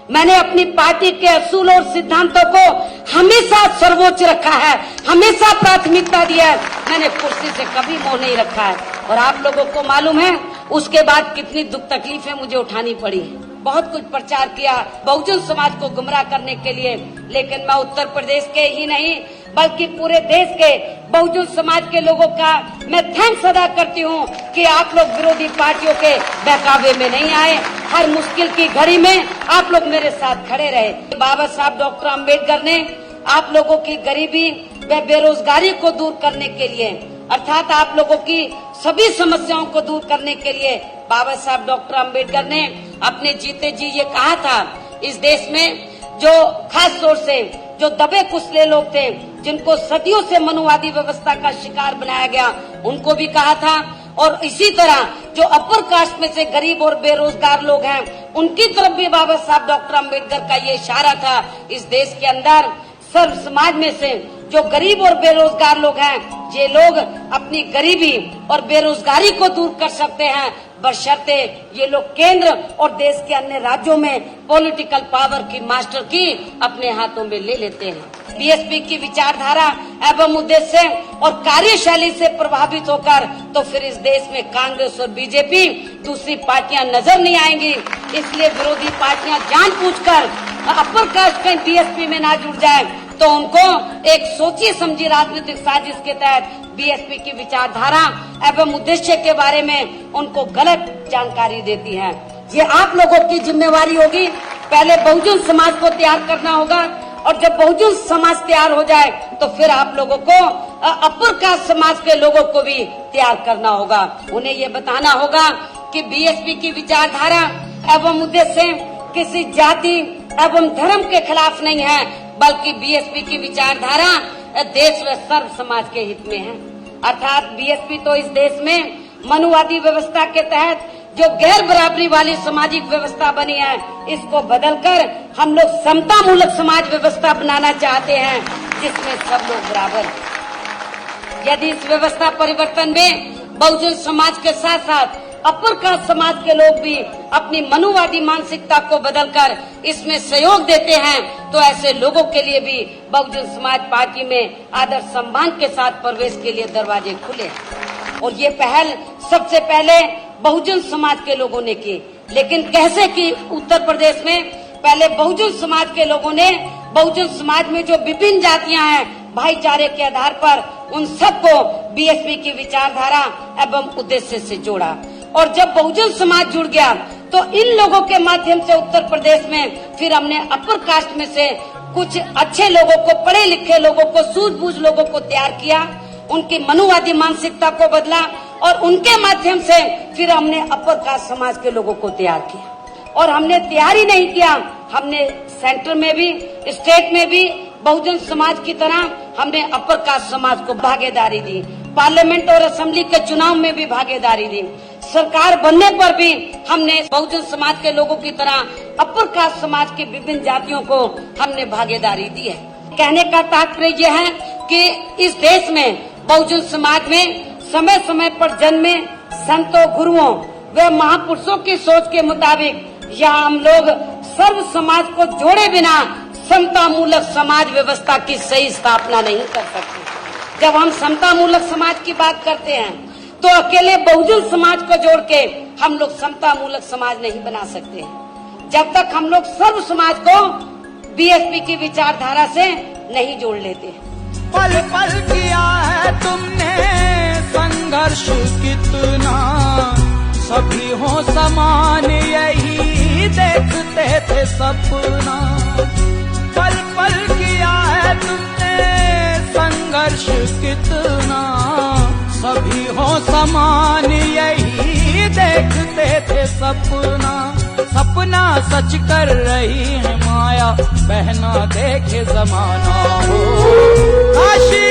मैंने अपनी पार्टी के असूल और सिद्धांतों को हमेशा सर्वोच्च रखा है, हमेशा प्राथमिकता दिया है। मैंने कुर्सी से कभी मोह नहीं रखा है। और आप लोगों को मालूम है उसके बाद कितनी दुख तकलीफें मुझे उठानी पड़ी। बहुत कुछ प्रचार किया बहुजन समाज को गुमराह करने के लिए, लेकिन मैं उत्तर प्रदेश के ही नहीं बल्कि पूरे देश के बहुजन समाज के लोगों का मैं थैंक्स अदा करती हूँ कि आप लोग विरोधी पार्टियों के बहकावे में नहीं आए। हर मुश्किल की घड़ी में आप लोग मेरे साथ खड़े रहे। बाबा साहब डॉक्टर अम्बेडकर ने आप लोगों की गरीबी व बेरोजगारी को दूर करने के लिए, अर्थात आप लोगों की सभी समस्याओं को दूर करने के लिए बाबा साहब डॉक्टर अम्बेडकर ने अपने जीते जी ये कहा था, इस देश में जो खास तौर से जो दबे कुचले लोग थे, जिनको सदियों से मनुवादी व्यवस्था का शिकार बनाया गया, उनको भी कहा था। और इसी तरह जो अपर कास्ट में से गरीब और बेरोजगार लोग हैं, उनकी तरफ भी बाबा साहब डॉक्टर अम्बेडकर का ये इशारा था। इस देश के अंदर सर्व समाज में से जो गरीब और बेरोजगार लोग हैं, ये लोग अपनी गरीबी और बेरोजगारी को दूर कर सकते हैं, बशर्ते ये लोग केंद्र और देश के अन्य राज्यों में पॉलिटिकल पावर की मास्टर की अपने हाथों में ले लेते हैं। बीएसपी की विचारधारा एवं उद्देश्य और कार्यशैली से प्रभावित होकर तो फिर इस देश में कांग्रेस और बीजेपी दूसरी पार्टियां नजर नहीं आएंगी। इसलिए विरोधी पार्टियां जानबूझकर अपर कास्ट के बीएसपी में ना जुड़ जाए तो उनको एक सोची समझी राजनीतिक साजिश के तहत बीएसपी की विचारधारा एवं उद्देश्य के बारे में उनको गलत जानकारी देती है। ये आप लोगों की जिम्मेवारी होगी। पहले बहुजन समाज को तैयार करना होगा और जब बहुजन समाज तैयार हो जाए तो फिर आप लोगों को अपर कास्ट समाज के लोगों को भी तैयार करना होगा। उन्हें ये बताना होगा कि बीएसपी की विचारधारा एवं उद्देश्य किसी जाति एवं धर्म के खिलाफ नहीं है, बल्कि बीएसपी की विचारधारा देश व सर्व समाज के हित में है। अर्थात बीएसपी तो इस देश में मनुवादी व्यवस्था के तहत जो गैर बराबरी वाली सामाजिक व्यवस्था बनी है, इसको बदलकर हम लोग समता मूलक समाज व्यवस्था बनाना चाहते हैं, जिसमें सब लोग बराबर हैं। यदि इस व्यवस्था परिवर्तन में बहुजन समाज के साथ साथ अपर कास्ट समाज के लोग भी अपनी मनुवादी मानसिकता को बदलकर इसमें सहयोग देते हैं, तो ऐसे लोगों के लिए भी बहुजन समाज पार्टी में आदर सम्मान के साथ प्रवेश के लिए दरवाजे खुले हैं। और ये पहल सबसे पहले बहुजन समाज के लोगों ने की। लेकिन कैसे की? उत्तर प्रदेश में पहले बहुजन समाज के लोगों ने बहुजन समाज में जो विभिन्न जातियां हैं, भाईचारे के आधार पर उन सबको बीएसपी की विचारधारा एवं उद्देश्य से जोड़ा। और जब बहुजन समाज जुड़ गया तो इन लोगों के माध्यम से उत्तर प्रदेश में फिर हमने अपर कास्ट में से कुछ अच्छे लोगों को, पढ़े लिखे लोगों को, सूझबूझ लोगों को तैयार किया, उनकी मनुवादी मानसिकता को बदला और उनके माध्यम से फिर हमने अपर कास्ट समाज के लोगों को तैयार किया। और हमने तैयार ही नहीं किया, हमने सेंटर में भी, स्टेट में भी बहुजन समाज की तरह हमने अपर कास्ट समाज को भागीदारी दी। पार्लियामेंट और असेंबली के चुनाव में भी भागीदारी दी। सरकार बनने पर भी हमने बहुजन समाज के लोगों की तरह अपर कास्ट समाज की विभिन्न जातियों को हमने भागीदारी दी है। कहने का तात्पर्य यह है कि इस देश में बहुजन समाज में समय समय पर जन्मे संतों, गुरुओं व महापुरुषों की सोच के मुताबिक यहाँ हम लोग सर्व समाज को जोड़े बिना समता मूलक समाज व्यवस्था की सही स्थापना नहीं कर सकते। जब हम समता मूलक समाज की बात करते हैं तो अकेले बहुजन समाज को जोड़ के हम लोग समता मूलक समाज नहीं बना सकते जब तक हम लोग सर्व समाज को बीएसपी की विचारधारा से नहीं जोड़ लेते। पल पल किया है तुमने संघर्ष कितना, सभी हो समान यही देखते थे सपना। पल पल किया है तुमने संघर्ष कितना, सभी हो समान यही देखते थे सपना। सपना सच कर रही है माया, बहना देखे जमाना हो। काशी